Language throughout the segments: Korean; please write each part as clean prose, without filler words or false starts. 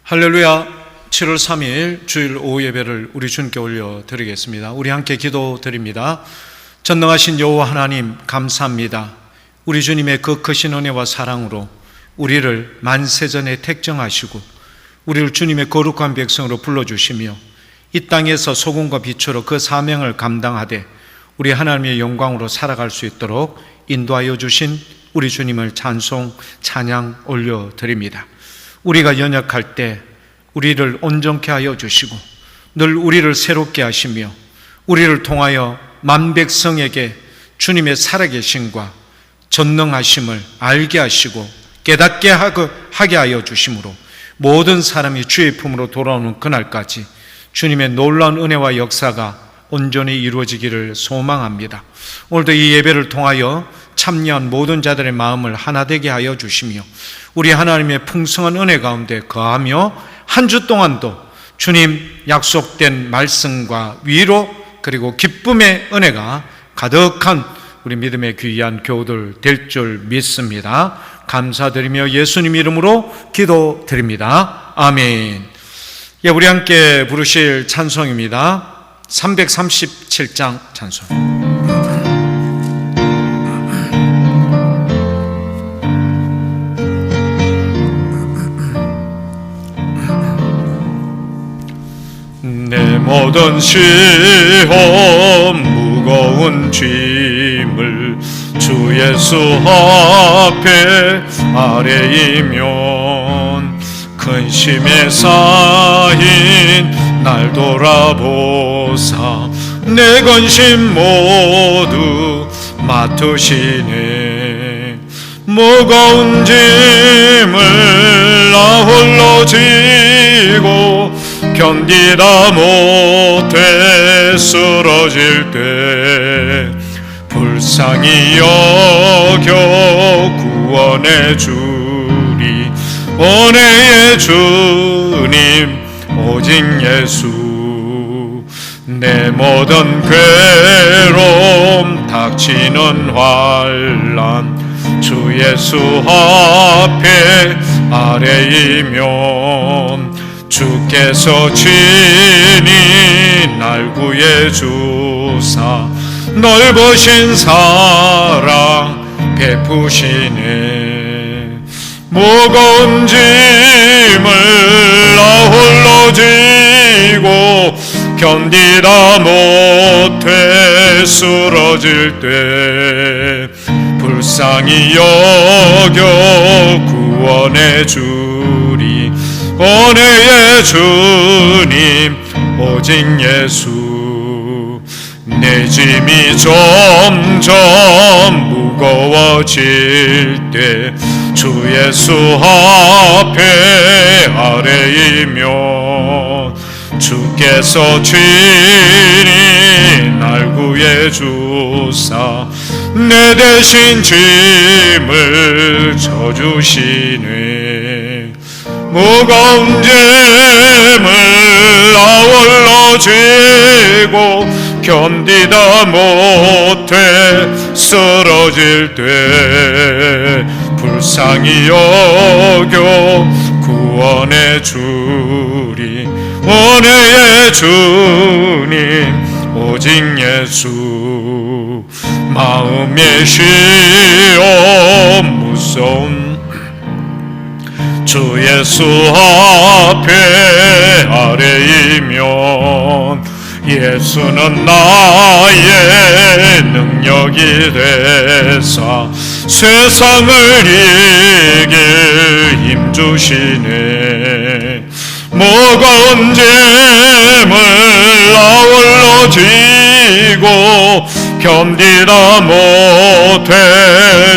할렐루야. 7월 3일 주일 오후 예배를 우리 주님께 올려드리겠습니다. 우리 함께 기도드립니다. 전능하신 여호와 하나님, 감사합니다. 우리 주님의 그 크신 은혜와 사랑으로 우리를 만세전에 택정하시고 우리를 주님의 거룩한 백성으로 불러주시며 이 땅에서 소금과 빛으로 그 사명을 감당하되 우리 하나님의 영광으로 살아갈 수 있도록 인도하여 주신 우리 주님을 찬양 올려드립니다. 우리가 연약할 때 우리를 온전케 하여 주시고 늘 우리를 새롭게 하시며 우리를 통하여 만백성에게 주님의 살아계심과 전능하심을 알게 하시고 깨닫게 하게 하여 주심으로 모든 사람이 주의 품으로 돌아오는 그날까지 주님의 놀라운 은혜와 역사가 온전히 이루어지기를 소망합니다. 오늘도 이 예배를 통하여 참여한 모든 자들의 마음을 하나 되게 하여 주시며 우리 하나님의 풍성한 은혜 가운데 거하며 한 주 동안도 주님 약속된 말씀과 위로 그리고 기쁨의 은혜가 가득한 우리 믿음의 귀한 교우들 될 줄 믿습니다. 감사드리며 예수님 이름으로 기도드립니다. 아멘. 예, 우리 함께 부르실 찬송입니다. 337장 찬송. 내 모든 시험 무거운 짐을 주 예수 앞에 아뢰이면 근심에 쌓인 날 돌아보사 내 근심 모두 맡으시네. 무거운 짐을 나 홀로 지고 견디다 못해 쓰러질 때 불쌍히 여겨 구원해 주리 은혜의 주님 오직 예수. 내 모든 괴로움 닥치는 환난 주 예수 앞에 아뢰이면 주께서 친히 날 구해 주사 넓으신 사랑 베푸시네. 무거운 짐을 나 홀로 지고 견디다 못해 쓰러질 때 불쌍히 여겨 구원해 주리 은혜의 주님 오직 예수. 내 짐이 점점 무거워질 때 주 예수 앞에 아뢰이면 주께서 친히 날 구해 주사 내 대신 짐을 져주시네. 무거운 짐을 나 홀로 지고 견디다 못해 쓰러질 때 불쌍히 여겨 구원해 주리 은혜의 주님 오직 예수. 마음의 시험 무서운 주 예수 앞에 아뢰이면 예수는 나의 능력이 되사 세상을 이길 힘 주시네. 무거운 짐을 나 홀로 지고 견디다 못해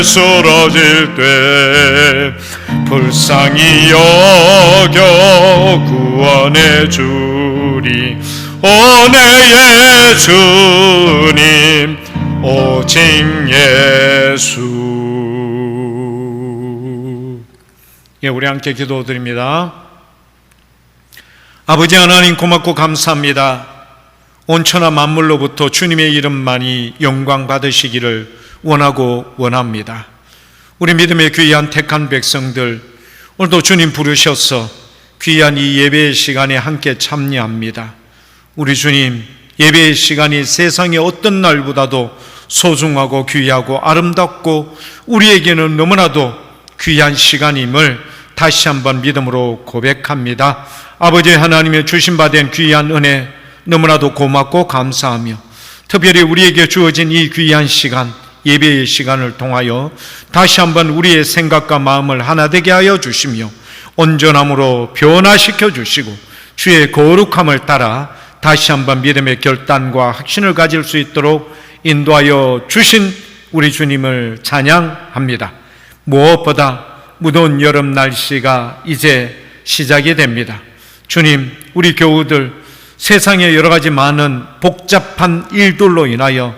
쓰러질 때 불쌍히 여겨 구원해 주리 은혜의 주님 오직 예수. 예, 우리 함께 기도드립니다. 아버지 하나님 고맙고 감사합니다. 온천하 만물로부터 주님의 이름만이 영광 받으시기를 원하고 원합니다. 우리 믿음의 귀한 택한 백성들 오늘도 주님 부르셔서 귀한 이 예배의 시간에 함께 참여합니다. 우리 주님, 예배의 시간이 세상의 어떤 날보다도 소중하고 귀하고 아름답고 우리에게는 너무나도 귀한 시간임을 다시 한번 믿음으로 고백합니다. 아버지 하나님의 주신 바 된 귀한 은혜 너무나도 고맙고 감사하며, 특별히 우리에게 주어진 이 귀한 시간, 예배의 시간을 통하여 다시 한번 우리의 생각과 마음을 하나 되게 하여 주시며 온전함으로 변화시켜 주시고 주의 거룩함을 따라 다시 한번 믿음의 결단과 확신을 가질 수 있도록 인도하여 주신 우리 주님을 찬양합니다. 무엇보다 무더운 여름 날씨가 이제 시작이 됩니다. 주님, 우리 교우들 세상의 여러 가지 많은 복잡한 일들로 인하여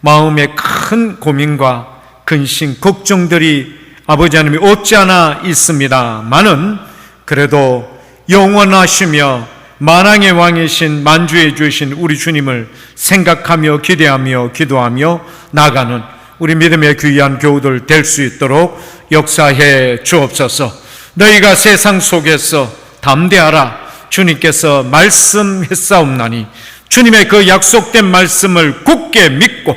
마음에 큰 고민과 근심, 걱정들이 아버지 하나님이 없지 않아 있습니다만은 그래도 영원하시며 만왕의 왕이신 만주의 주이신 우리 주님을 생각하며 기대하며 기도하며 나아가는 우리 믿음의 귀한 교우들 될 수 있도록 역사해 주옵소서. 너희가 세상 속에서 담대하라. 주님께서 말씀했사옵나니 주님의 그 약속된 말씀을 굳게 믿고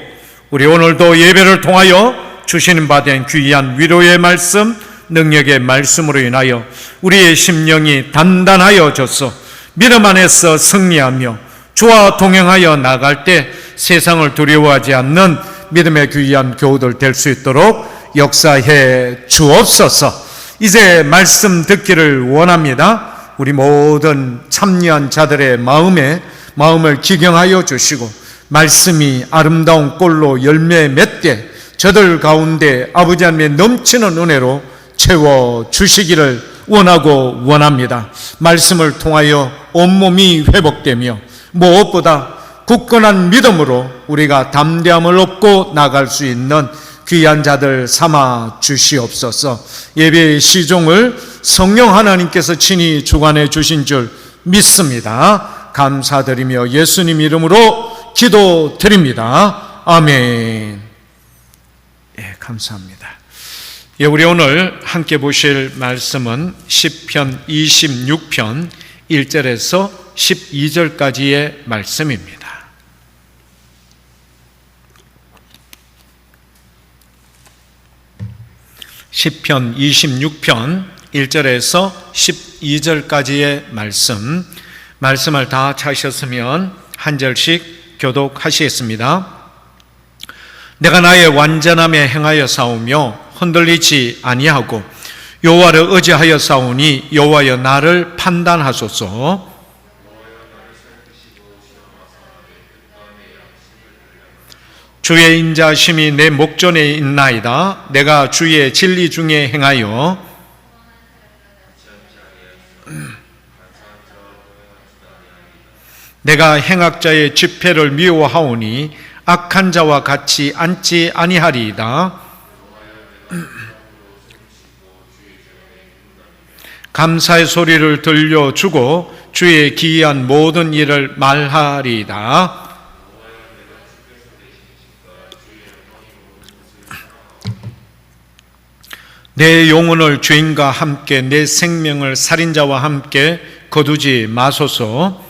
우리 오늘도 예배를 통하여 주시는 바 된 귀한 위로의 말씀, 능력의 말씀으로 인하여 우리의 심령이 단단하여져서 믿음 안에서 승리하며 주와 동행하여 나갈 때 세상을 두려워하지 않는 믿음의 귀한 교우들 될 수 있도록 역사해 주옵소서. 이제 말씀 듣기를 원합니다. 우리 모든 참여한 자들의 마음을 기경하여 주시고 말씀이 아름다운 꼴로 열매 맺게 저들 가운데 아버지 하나님의 넘치는 은혜로 채워 주시기를 원하고 원합니다. 말씀을 통하여 온몸이 회복되며 무엇보다 굳건한 믿음으로 우리가 담대함을 얻고 나갈 수 있는 귀한 자들 삼아 주시옵소서. 예배의 시종을 성령 하나님께서 친히 주관해 주신 줄 믿습니다. 감사드리며 예수님 이름으로 기도드립니다. 아멘. 예, 감사합니다. 예, 우리 오늘 함께 보실 말씀은 시편 26편 1절에서 12절까지의 말씀입니다. 시편 26편 1절에서 12절까지의 말씀을 다 찾으셨으면 한 절씩 교독하시겠습니다. 내가 나의 완전함에 행하여 싸우며 흔들리지 아니하고 여호와를 의지하여 싸우니 여호와여 나를 판단하소서. 주의 인자심이 내 목전에 있나이다. 내가 주의 진리 중에 행하여 내가 행악자의 집회를 미워하오니 악한 자와 같이 앉지 아니하리이다. 감사의 소리를 들려주고 주의 기이한 모든 일을 말하리이다. 내 영혼을 죄인과 함께 내 생명을 살인자와 함께 거두지 마소서.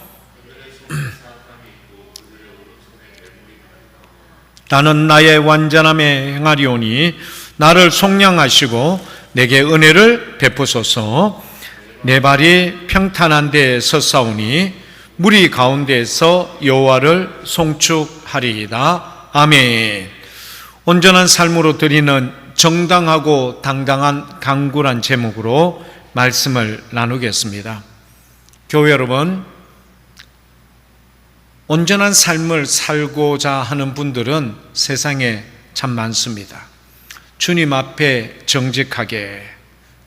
나는 나의 완전함에 행하리오니 나를 속량하시고 내게 은혜를 베푸소서. 내 발이 평탄한 데에 섰사오니 무리 가운데에서 여호와를 송축하리이다. 아멘. 온전한 삶으로 드리는 정당하고 당당한 강구란 제목으로 말씀을 나누겠습니다. 교회 여러분, 온전한 삶을 살고자 하는 분들은 세상에 참 많습니다. 주님 앞에 정직하게,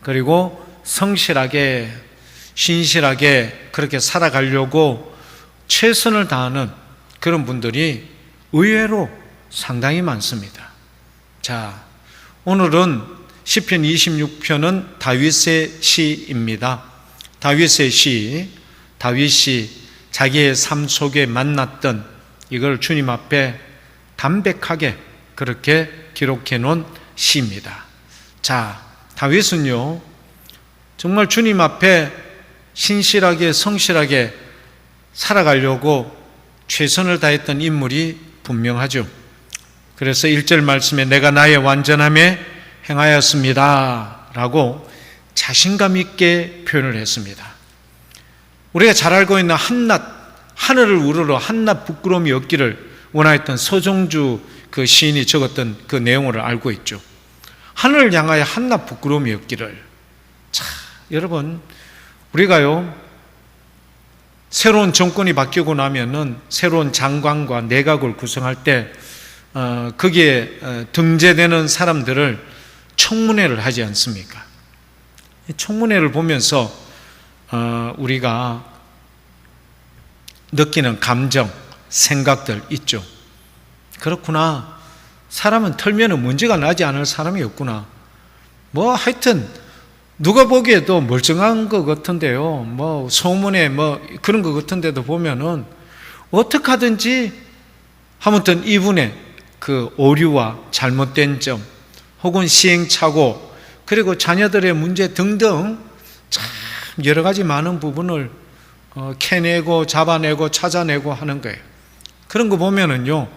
그리고 성실하게, 신실하게 그렇게 살아가려고 최선을 다하는 그런 분들이 의외로 상당히 많습니다. 자, 오늘은 시편 26편은 다윗의 시입니다. 다윗의 시, 다윗이 자기의 삶 속에 만났던 이걸 주님 앞에 담백하게 그렇게 기록해 놓은 시입니다. 자, 다윗은요 정말 주님 앞에 신실하게 성실하게 살아가려고 최선을 다했던 인물이 분명하죠. 그래서 1절 말씀에 내가 나의 완전함에 행하였습니다 라고 자신감 있게 표현을 했습니다. 우리가 잘 알고 있는 한낱 하늘을 우러러 한낱 부끄러움이 없기를 원하였던 서정주 그 시인이 적었던 그 내용을 알고 있죠. 하늘을 향하여 한낱 부끄러움이 없기를. 자, 여러분, 우리가요 새로운 정권이 바뀌고 나면은 새로운 장관과 내각을 구성할 때 거기에 등재되는 사람들을 청문회를 하지 않습니까? 청문회를 보면서 우리가 느끼는 감정, 생각들 있죠. 그렇구나. 사람은 털면은 문제가 나지 않을 사람이 없구나. 뭐 하여튼 누가 보기에도 멀쩡한 것 같은데요. 뭐 소문에 뭐 그런 것 같은데도 보면은 어떻게 하든지 아무튼 이분의 그 오류와 잘못된 점 혹은 시행착오 그리고 자녀들의 문제 등등 참 여러 가지 많은 부분을 캐내고 잡아내고 찾아내고 하는 거예요. 그런 거 보면은요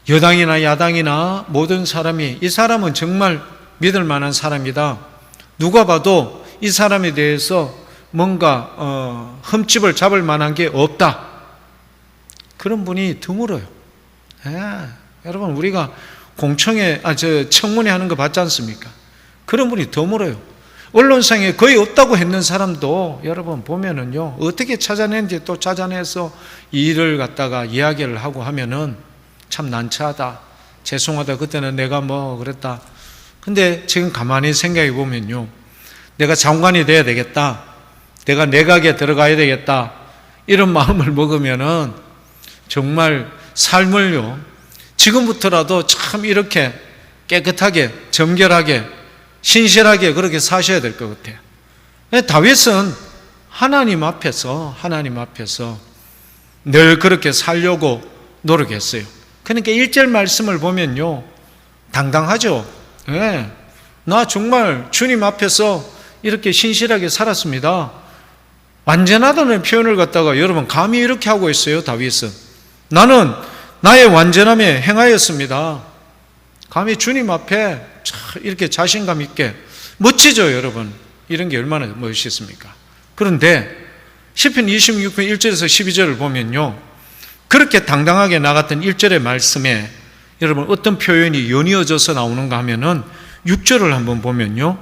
여당이나 야당이나 모든 사람이 이 사람은 정말 믿을 만한 사람이다. 누가 봐도 이 사람에 대해서 뭔가 흠집을 잡을 만한 게 없다. 그런 분이 드물어요. 여러분 우리가 공청회, 청문회 하는 거 봤지 않습니까? 그런 분이 드물어요. 언론상에 거의 없다고 했는 사람도 여러분 보면은요 어떻게 찾아내는지 또 찾아내서 이 일을 갖다가 이야기를 하고 하면은 참 난처하다. 죄송하다. 그때는 내가 뭐 그랬다. 근데 지금 가만히 생각해 보면요 내가 장관이 돼야 되겠다. 내가 내각에 들어가야 되겠다. 이런 마음을 먹으면은 정말 삶을요 지금부터라도 참 이렇게 깨끗하게 정결하게 신실하게 그렇게 사셔야 될 것 같아요. 다윗은 하나님 앞에서 늘 그렇게 살려고 노력했어요. 그러니까 1절 말씀을 보면요 당당하죠. 나 정말 주님 앞에서 이렇게 신실하게 살았습니다. 완전하다는 표현을 갖다가 여러분 감히 이렇게 하고 있어요. 다윗은 나는 나의 완전함에 행하였습니다. 감히 주님 앞에 이렇게 자신감 있게 멋지죠. 여러분 이런 게 얼마나 멋있습니까? 그런데 시편 26편 1절에서 12절을 보면요 그렇게 당당하게 나갔던 1절의 말씀에 여러분 어떤 표현이 연이어져서 나오는가 하면은 6절을 한번 보면요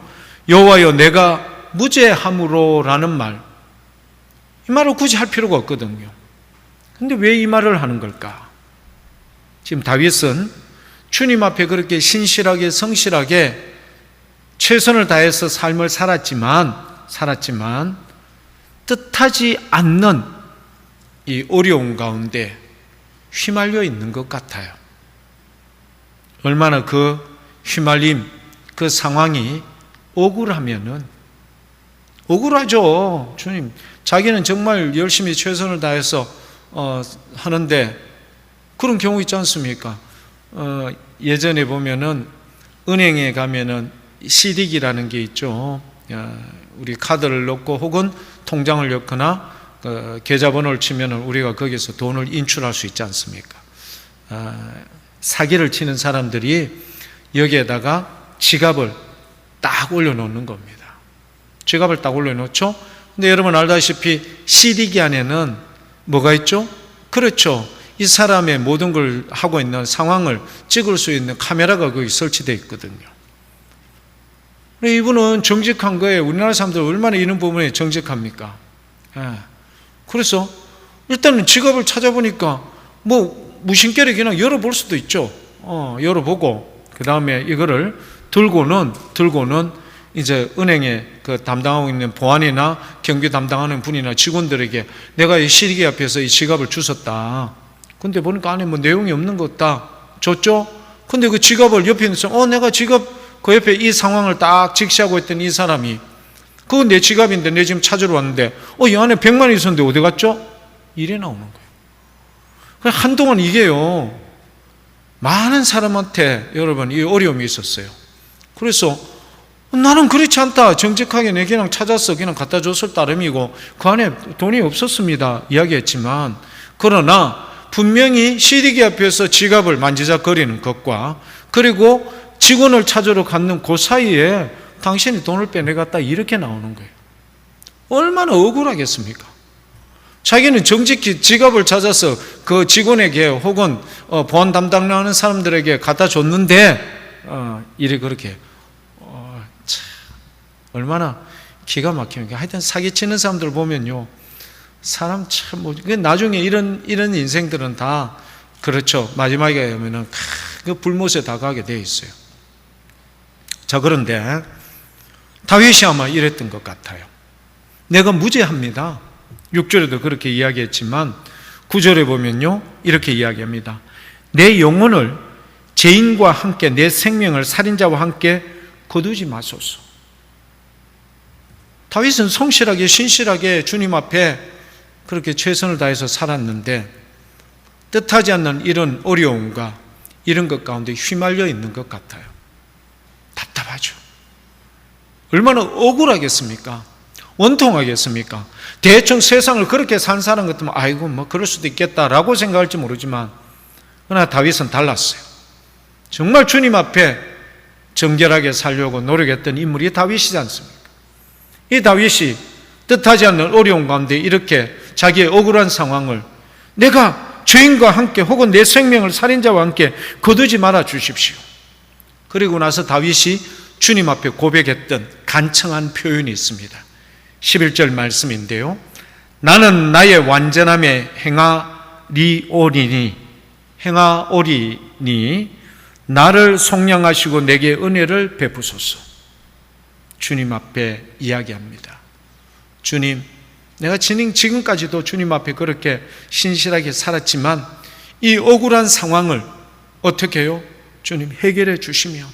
여호와여 내가 무죄함으로 라는 말, 이 말을 굳이 할 필요가 없거든요. 근데 왜 이 말을 하는 걸까? 지금 다윗은 주님 앞에 그렇게 신실하게 성실하게 최선을 다해서 삶을 살았지만 뜻하지 않는 이 어려움 가운데 휘말려 있는 것 같아요. 얼마나 그 휘말림, 그 상황이 억울하면은 억울하죠. 주님, 자기는 정말 열심히 최선을 다해서 하는데 그런 경우 있지 않습니까? 예전에 보면은 은행에 가면은 CD기라는 게 있죠. 우리 카드를 넣고 혹은 통장을 넣거나 계좌번호를 치면은 우리가 거기서 돈을 인출할 수 있지 않습니까? 사기를 치는 사람들이 여기에다가 지갑을 딱 올려놓는 겁니다. 지갑을 딱 올려놓죠. 근데 여러분 알다시피 CD기 안에는 뭐가 있죠? 그렇죠. 이 사람의 모든 걸 하고 있는 상황을 찍을 수 있는 카메라가 거기 설치되어 있거든요. 이분은 정직한 거예요. 우리나라 사람들 얼마나 이런 부분에 정직합니까? 그래서 일단은 지갑을 찾아보니까 뭐 무심결에 그냥 열어볼 수도 있죠. 열어보고 그 다음에 이거를 들고는 이제 은행에 그 담당하고 있는 보안이나 경비 담당하는 분이나 직원들에게 내가 이 CD기 앞에서 이 지갑을 주웠다. 근데 보니까 안에 뭐 내용이 없는 것 같다. 줬죠? 근데 그 지갑을 옆에 있는 사람, 내가 지갑 그 옆에 이 상황을 딱 직시하고 있던 이 사람이 그건 내 지갑인데 내 지금 찾으러 왔는데 이 안에 100만 원 있었는데 어디 갔죠? 이래 나오는 거예요. 한동안 이게요 많은 사람한테 여러분 이 어려움이 있었어요. 그래서 나는 그렇지 않다. 정직하게 내 그냥 찾아서 그냥 갖다 줬을 따름이고 그 안에 돈이 없었습니다. 이야기했지만, 그러나 분명히 CD기 앞에서 지갑을 만지작거리는 것과 그리고 직원을 찾으러 갔는 그 사이에 당신이 돈을 빼내갔다 이렇게 나오는 거예요. 얼마나 억울하겠습니까? 자기는 정직히 지갑을 찾아서 그 직원에게 혹은 보안 담당하는 사람들에게 갖다 줬는데 일이 그렇게 참, 얼마나 기가 막힙니까? 하여튼 사기치는 사람들 보면요, 사람 참 나중에 이런 인생들은 다 그렇죠. 마지막에 오면은 그 불못에 다 가게 돼 있어요. 자, 그런데 다윗이 아마 이랬던 것 같아요. 내가 무죄합니다. 6절에도 그렇게 이야기했지만 9절에 보면요, 이렇게 이야기합니다. 내 영혼을 죄인과 함께, 내 생명을 살인자와 함께 거두지 마소서. 다윗은 성실하게 신실하게 주님 앞에 그렇게 최선을 다해서 살았는데 뜻하지 않는 이런 어려움과 이런 것 가운데 휘말려 있는 것 같아요. 답답하죠. 얼마나 억울하겠습니까? 원통하겠습니까? 대충 세상을 그렇게 산 사람 같으면 아이고 뭐 그럴 수도 있겠다라고 생각할지 모르지만, 그러나 다윗은 달랐어요. 정말 주님 앞에 정결하게 살려고 노력했던 인물이 다윗이지 않습니까? 이 다윗이 뜻하지 않는 어려운 가운데 이렇게 자기의 억울한 상황을 내가 죄인과 함께 혹은 내 생명을 살인자와 함께 거두지 말아 주십시오. 그리고 나서 다윗이 주님 앞에 고백했던 간청한 표현이 있습니다. 11절 말씀인데요. 나는 나의 완전함에 행하리오리니 나를 속량하시고 내게 은혜를 베푸소서. 주님 앞에 이야기합니다. 주님, 내가 지금까지도 주님 앞에 그렇게 신실하게 살았지만 이 억울한 상황을 어떻게 해요? 주님 해결해 주시면,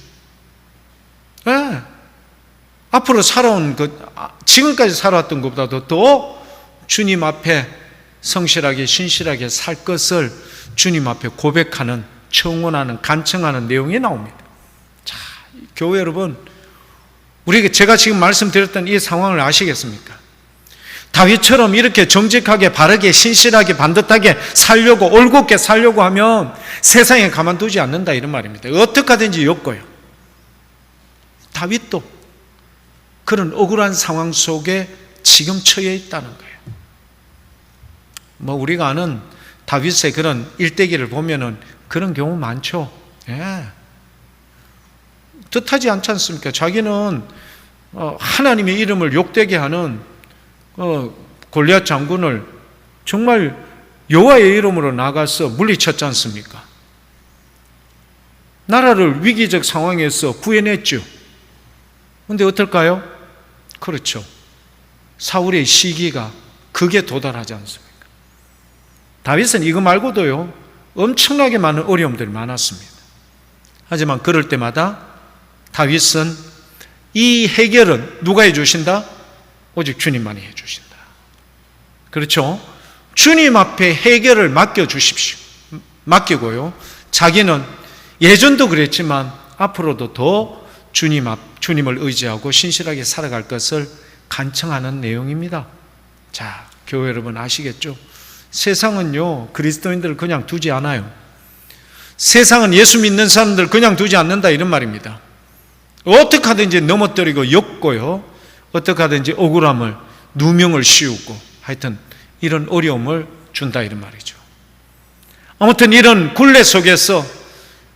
네, 앞으로 살아온 지금까지 살아왔던 것보다도 더 주님 앞에 성실하게 신실하게 살 것을 주님 앞에 고백하는, 청원하는, 간청하는 내용이 나옵니다. 자, 교회 여러분, 우리가 제가 지금 말씀드렸던 이 상황을 아시겠습니까? 다윗처럼 이렇게 정직하게 바르게 신실하게 반듯하게 살려고, 올곧게 살려고 하면 세상에 가만두지 않는다 이런 말입니다. 어떻게 하든지 엮어요. 다윗도 그런 억울한 상황 속에 지금 처해 있다는 거예요. 뭐 우리가 아는 다윗의 그런 일대기를 보면은 그런 경우 많죠. 예. 뜻하지 않지 않습니까? 자기는 하나님의 이름을 욕되게 하는 골리앗 장군을 정말 여호와의 이름으로 나가서 물리쳤지 않습니까? 나라를 위기적 상황에서 구해냈죠. 그런데 어떨까요? 그렇죠. 사울의 시기가 극에 도달하지 않습니까? 다윗은 이거 말고도요, 엄청나게 많은 어려움들이 많았습니다. 하지만 그럴 때마다 다윗은 이 해결은 누가 해주신다? 오직 주님만이 해주신다. 그렇죠? 주님 앞에 해결을 맡겨주십시오. 맡기고요, 자기는 예전도 그랬지만 앞으로도 더 주님을 의지하고 신실하게 살아갈 것을 간청하는 내용입니다. 자, 교회 여러분 아시겠죠? 세상은요, 그리스도인들을 그냥 두지 않아요. 세상은 예수 믿는 사람들 그냥 두지 않는다 이런 말입니다. 어떻게 하든지 넘어뜨리고 엮고요, 어떻게 하든지 억울함을, 누명을 씌우고 하여튼 이런 어려움을 준다 이런 말이죠. 아무튼 이런 굴레 속에서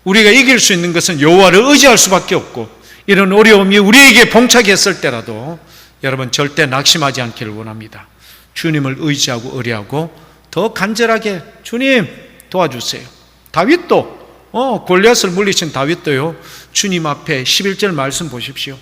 우리가 이길 수 있는 것은 여호와를 의지할 수밖에 없고, 이런 어려움이 우리에게 봉착했을 때라도 여러분 절대 낙심하지 않기를 원합니다. 주님을 의지하고 의뢰하고 더 간절하게 주님 도와주세요. 다윗도 골리앗을 물리친 다윗도요, 주님 앞에 11절 말씀 보십시오.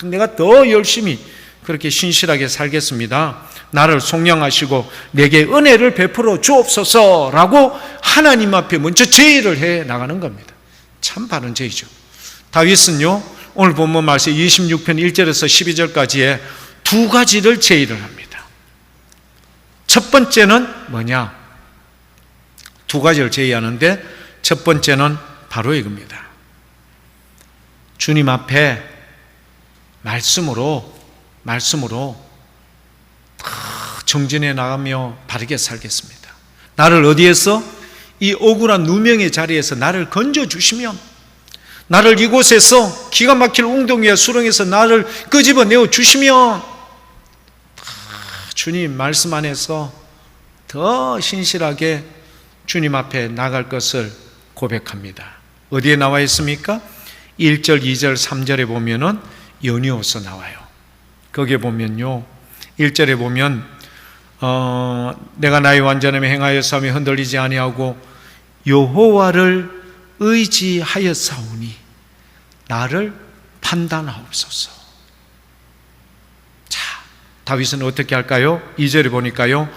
내가 더 열심히 그렇게 신실하게 살겠습니다. 나를 속량하시고 내게 은혜를 베풀어 주옵소서라고 하나님 앞에 먼저 제의를 해 나가는 겁니다. 참 바른 제의죠. 다윗은요, 오늘 본문 말씀 26편 1절에서 12절까지에 두 가지를 제의를 합니다. 첫 번째는 뭐냐? 두 가지를 제의하는데 첫 번째는 바로 이겁니다. 주님 앞에 말씀으로 정진해 나가며 바르게 살겠습니다. 나를 어디에서? 이 억울한 누명의 자리에서 나를 건져주시면, 나를 이곳에서 기가 막힐 웅덩이와 수렁에서 나를 끄집어내어 주시면 주님 말씀 안에서 더 신실하게 주님 앞에 나갈 것을 고백합니다. 어디에 나와 있습니까? 1절, 2절, 3절에 보면은 연이어서 나와요. 거기에 보면요, 1절에 보면 내가 나의 완전함에 행하였사오며 흔들리지 아니하고 여호와를 의지하였사오니 나를 판단하옵소서. 자, 다윗은 어떻게 할까요? 2절에 보니까요,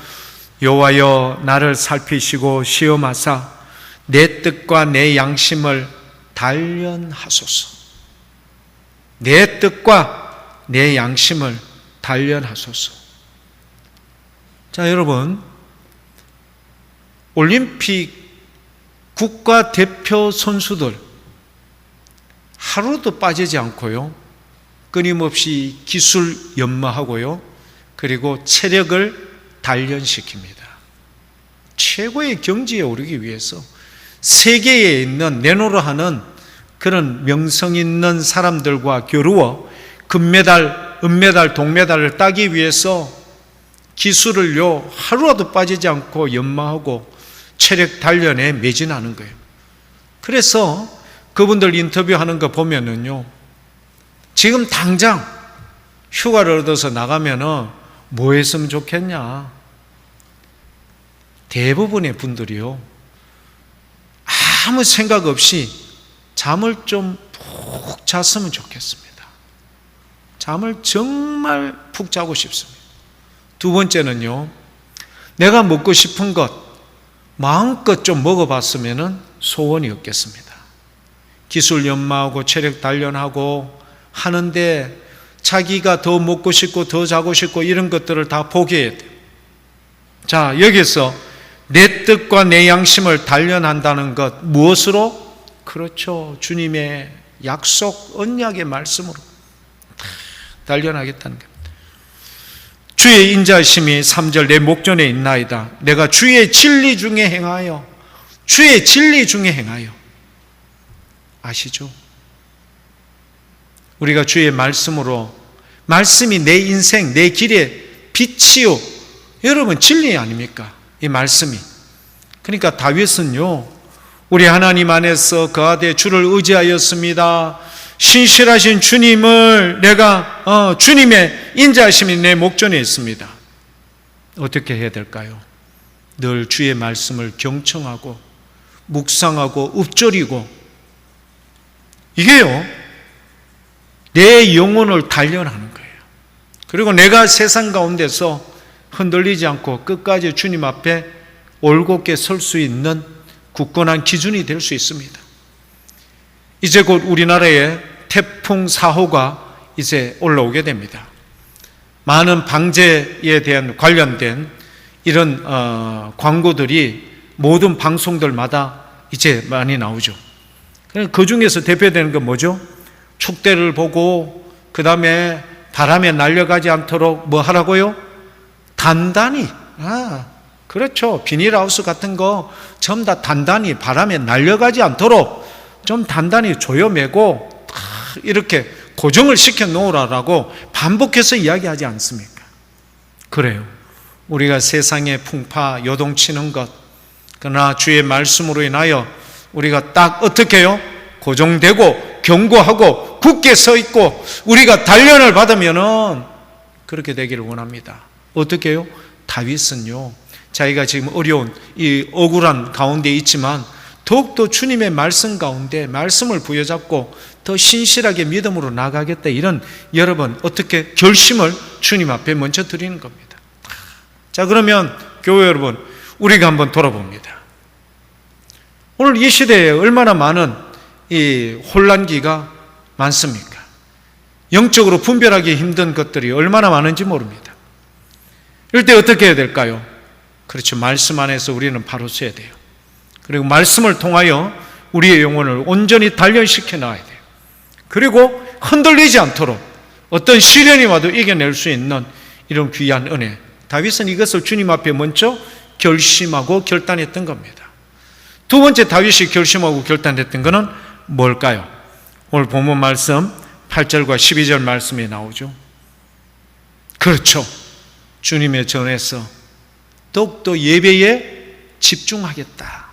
여호와여 나를 살피시고 시험하사 내 뜻과 내 양심을 단련하소서. 내 뜻과 내 양심을 단련하소서. 자, 여러분, 올림픽 국가대표 선수들 하루도 빠지지 않고요, 끊임없이 기술 연마하고요, 그리고 체력을 단련시킵니다. 최고의 경지에 오르기 위해서 세계에 있는, 내노로 하는 그런 명성 있는 사람들과 겨루어 금메달, 은메달, 동메달을 따기 위해서 기술을요 하루라도 빠지지 않고 연마하고 체력 단련에 매진하는 거예요. 그래서 그분들 인터뷰하는 거 보면은요, 지금 당장 휴가를 얻어서 나가면은 뭐 했으면 좋겠냐, 대부분의 분들이요 아무 생각 없이 잠을 좀 푹 잤으면 좋겠습니다. 잠을 정말 푹 자고 싶습니다. 두 번째는요, 내가 먹고 싶은 것 마음껏 좀 먹어봤으면 소원이 없겠습니다. 기술 연마하고 체력 단련하고 하는데 자기가 더 먹고 싶고 더 자고 싶고 이런 것들을 다 포기해야 돼요. 자, 여기서 내 뜻과 내 양심을 단련한다는 것, 무엇으로? 그렇죠, 주님의 약속, 언약의 말씀으로 단련하겠다는 겁니다. 주의 인자심이 3절 내 목전에 있나이다. 내가 주의 진리 중에 행하여, 주의 진리 중에 행하여. 아시죠? 우리가 주의 말씀으로, 말씀이 내 인생, 내 길의 빛이요, 여러분 진리 아닙니까? 이 말씀이. 그러니까 다윗은요, 우리 하나님 안에서 거하되 주를 의지하였습니다. 신실하신 주님을 내가 주님의 인자하심이 내 목전에 있습니다. 어떻게 해야 될까요? 늘 주의 말씀을 경청하고 묵상하고 읊조리고, 이게요 내 영혼을 단련하는 거예요. 그리고 내가 세상 가운데서 흔들리지 않고 끝까지 주님 앞에 올곧게 설 수 있는 굳건한 기준이 될 수 있습니다. 이제 곧 우리나라에 태풍 4호가 이제 올라오게 됩니다. 많은 방제에 대한 관련된 이런 광고들이 모든 방송들마다 이제 많이 나오죠. 그 중에서 대표되는 건 뭐죠? 축대를 보고 그 다음에 바람에 날려가지 않도록 뭐 하라고요? 단단히, 그렇죠, 비닐하우스 같은 거 전부 다 단단히 바람에 날려가지 않도록 좀 단단히 조여매고 이렇게 고정을 시켜 놓으라고 반복해서 이야기하지 않습니까? 그래요. 우리가 세상에 풍파 요동치는 것, 그러나 주의 말씀으로 인하여 우리가 딱 어떻게 해요? 고정되고 견고하고 굳게 서 있고 우리가 단련을 받으면은 그렇게 되기를 원합니다. 어떻게 해요? 다윗은요, 자기가 지금 어려운 이 억울한 가운데 있지만 더욱더 주님의 말씀 가운데 말씀을 부여잡고 더 신실하게 믿음으로 나가겠다, 이런 여러분 어떻게 결심을 주님 앞에 먼저 드리는 겁니다. 자, 그러면 교회 여러분, 우리가 한번 돌아봅니다. 오늘 이 시대에 얼마나 많은 이 혼란기가 많습니까? 영적으로 분별하기 힘든 것들이 얼마나 많은지 모릅니다. 이럴 때 어떻게 해야 될까요? 그렇죠, 말씀 안에서 우리는 바로 서야 돼요. 그리고 말씀을 통하여 우리의 영혼을 온전히 단련시켜 놔야 돼요. 그리고 흔들리지 않도록 어떤 시련이 와도 이겨낼 수 있는 이런 귀한 은혜. 다윗은 이것을 주님 앞에 먼저 결심하고 결단했던 겁니다. 두 번째 다윗이 결심하고 결단했던 것은 뭘까요? 오늘 본문 말씀 8절과 12절 말씀에 나오죠. 그렇죠. 주님의 전에서 더욱더 예배에 집중하겠다.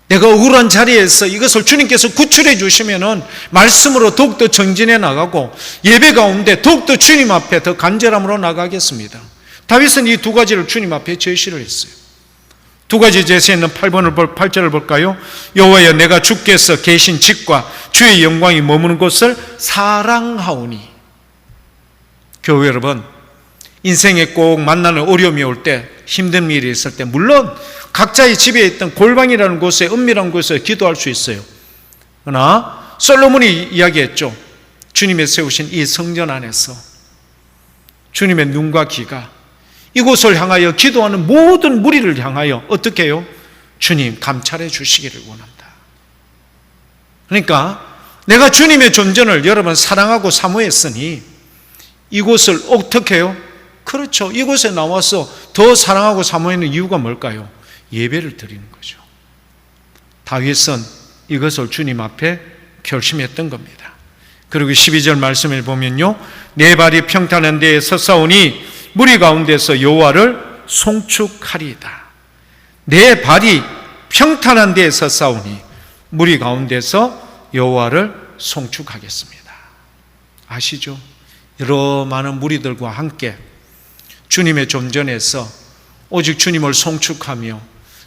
내가 억울한 자리에서 이것을 주님께서 구출해 주시면은 말씀으로 더욱더 정진해 나가고 예배 가운데 더욱더 주님 앞에 더 간절함으로 나가겠습니다. 다윗은 이 두 가지를 주님 앞에 제시를 했어요. 두 가지 제시했는 8절을 볼까요? 여호와여, 내가 주께서 계신 집과 주의 영광이 머무는 곳을 사랑하오니. 교회 여러분, 인생에 꼭 만나는 어려움이 올 때, 힘든 일이 있을 때 물론 각자의 집에 있던 골방이라는 곳에, 은밀한 곳에 기도할 수 있어요. 그러나 솔로몬이 이야기했죠. 주님의 세우신 이 성전 안에서 주님의 눈과 귀가 이곳을 향하여 기도하는 모든 무리를 향하여 어떻게 해요? 주님 감찰해 주시기를 원한다. 그러니까 내가 주님의 존재를 여러분 사랑하고 사모했으니 이곳을 어떻게 해요? 그렇죠. 이곳에 나와서 더 사랑하고 사모하는 이유가 뭘까요? 예배를 드리는 거죠. 다윗은 이것을 주님 앞에 결심했던 겁니다. 그리고 12절 말씀을 보면요, 내 발이 평탄한 데에 섰사오니 무리 가운데서 여호와를 송축하리이다. 내 발이 평탄한 데에 섰사오니 무리 가운데서 여호와를 송축하겠습니다. 아시죠? 여러 많은 무리들과 함께 주님의 존전에서 오직 주님을 송축하며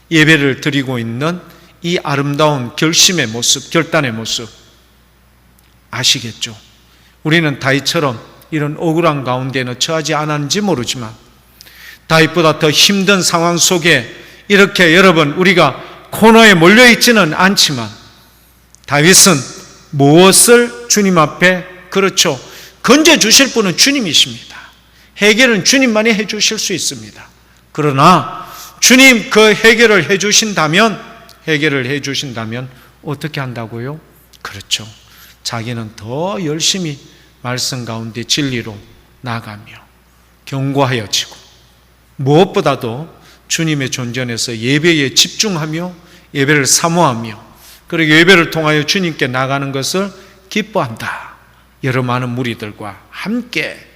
예배를 드리고 있는 이 아름다운 결심의 모습, 결단의 모습 아시겠죠? 우리는 다윗처럼 이런 억울한 가운데는 처하지 않았는지 모르지만 다윗보다 더 힘든 상황 속에 이렇게 여러분 우리가 코너에 몰려있지는 않지만 다윗은 무엇을 주님 앞에 그렇죠, 건져주실 분은 주님이십니다. 해결은 주님만이 해주실 수 있습니다. 그러나 주님 그 해결을 해주신다면 어떻게 한다고요? 그렇죠. 자기는 더 열심히 말씀 가운데 진리로 나가며 경고하여지고 무엇보다도 주님의 존전에서 예배에 집중하며 예배를 사모하며 그리고 예배를 통하여 주님께 나가는 것을 기뻐한다. 여러 많은 무리들과 함께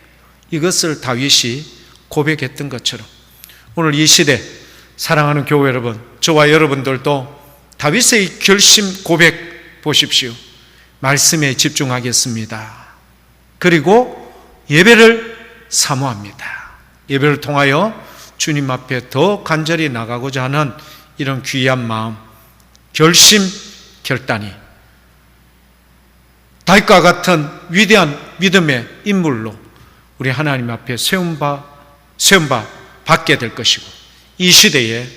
이것을 다윗이 고백했던 것처럼 오늘 이 시대 사랑하는 교회 여러분, 저와 여러분들도 다윗의 결심 고백 보십시오. 말씀에 집중하겠습니다. 그리고 예배를 사모합니다. 예배를 통하여 주님 앞에 더 간절히 나가고자 하는 이런 귀한 마음, 결심, 결단이 다윗과 같은 위대한 믿음의 인물로 우리 하나님 앞에 세움바 받게 될 것이고 이 시대에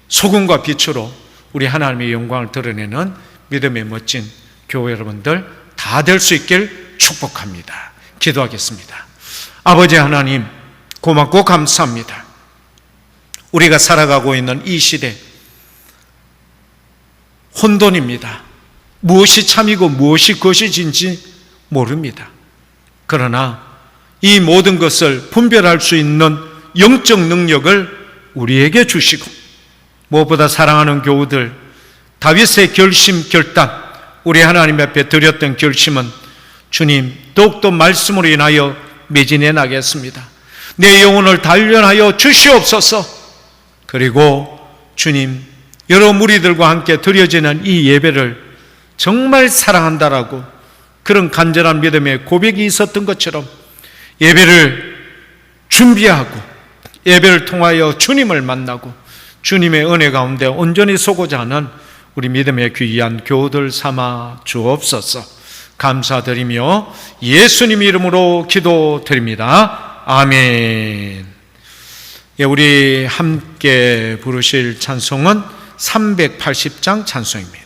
소금과 빛으로 우리 하나님의 영광을 드러내는 믿음의 멋진 교회 여러분들 다 될 수 있길 축복합니다. 기도하겠습니다. 아버지 하나님, 고맙고 감사합니다. 우리가 살아가고 있는 이 시대 혼돈입니다. 무엇이 참이고 무엇이 거짓인지 모릅니다. 그러나 이 모든 것을 분별할 수 있는 영적 능력을 우리에게 주시고 무엇보다 사랑하는 교우들 다윗의 결심 결단, 우리 하나님 앞에 드렸던 결심은 주님 더욱더 말씀으로 인하여 매진해 나겠습니다. 내 영혼을 단련하여 주시옵소서. 그리고 주님 여러 무리들과 함께 드려지는 이 예배를 정말 사랑한다라고 그런 간절한 믿음의 고백이 있었던 것처럼 예배를 준비하고 예배를 통하여 주님을 만나고 주님의 은혜 가운데 온전히 서고자 하는 우리 믿음의 귀한 교우들 삼아 주옵소서. 감사드리며 예수님 이름으로 기도드립니다. 아멘. 예, 우리 함께 부르실 찬송은 380장 찬송입니다.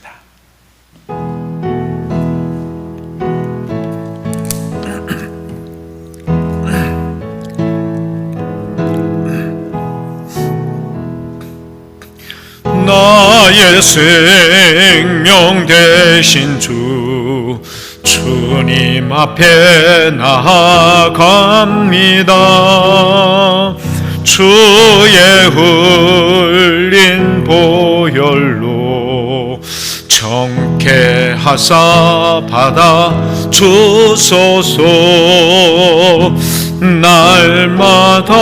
나의 생명 되신 주 주님 앞에 나아갑니다. 주의 흘린 보혈로 정케 하사 받아 주소서. 날마다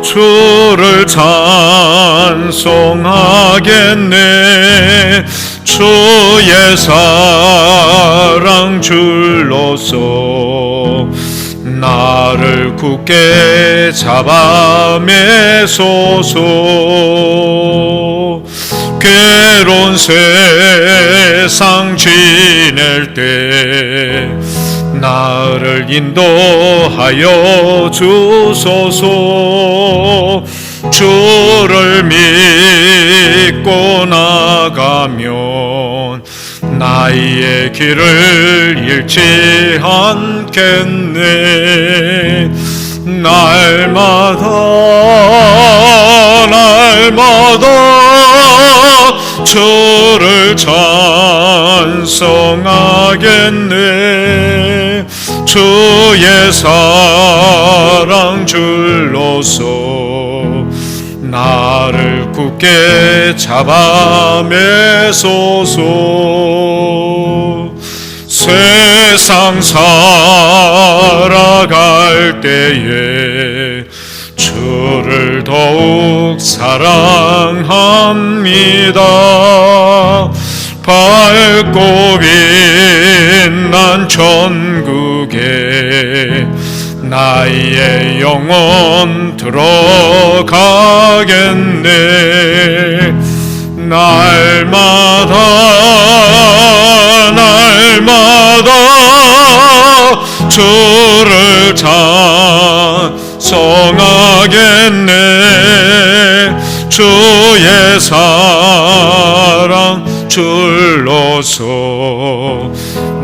주를 찬송하겠네. 주의 사랑 줄로서 나를 굳게 잡아 매소서. 괴로운 세상 지낼 때 나를 인도하여 주소서. 주를 믿고 나가면 나의 길을 잃지 않겠네. 날마다 주를 찬송하겠네. 주의 사랑 줄로서 나를 굳게 잡아 매소서. 세상 살아갈 때에 주를 더욱 사랑합니다. 밝고 빛난 천국에 나의 영혼 들어가겠네. 날마다 주를 찬송하겠네. 주의 사랑 줄로서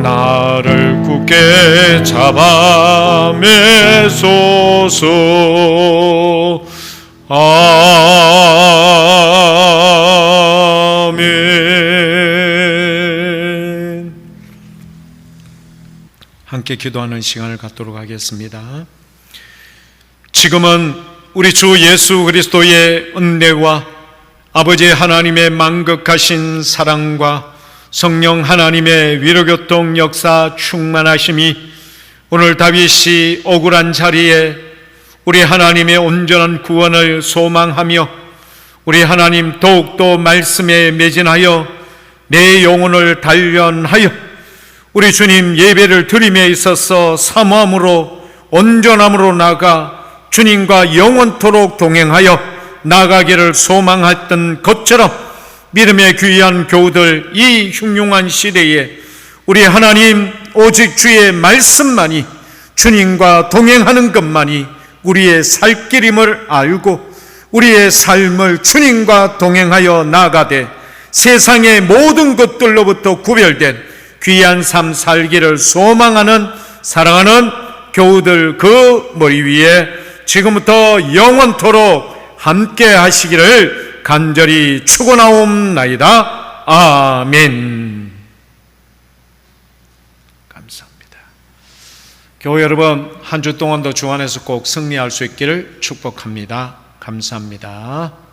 나를 굳게 잡아 매소서. 아멘. 함께 기도하는 시간을 갖도록 하겠습니다. 지금은 우리 주 예수 그리스도의 은혜와 아버지 하나님의 만극하신 사랑과 성령 하나님의 위로교통 역사 충만하심이 오늘 다윗이 억울한 자리에 우리 하나님의 온전한 구원을 소망하며 우리 하나님 더욱더 말씀에 매진하여 내 영혼을 단련하여 우리 주님 예배를 드림에 있어서 사모함으로 온전함으로 나가 주님과 영원토록 동행하여 나가기를 소망했던 것처럼 믿음의 귀한 교우들, 이 흉흉한 시대에 우리 하나님 오직 주의 말씀만이, 주님과 동행하는 것만이 우리의 살 길임을 알고 우리의 삶을 주님과 동행하여 나아가되 세상의 모든 것들로부터 구별된 귀한 삶 살기를 소망하는 사랑하는 교우들 그 머리 위에 지금부터 영원토록 함께 하시기를 간절히 축원하옵나이다. 아멘. 감사합니다. 교회 여러분, 한 주 동안도 주 안에서 꼭 승리할 수 있기를 축복합니다. 감사합니다.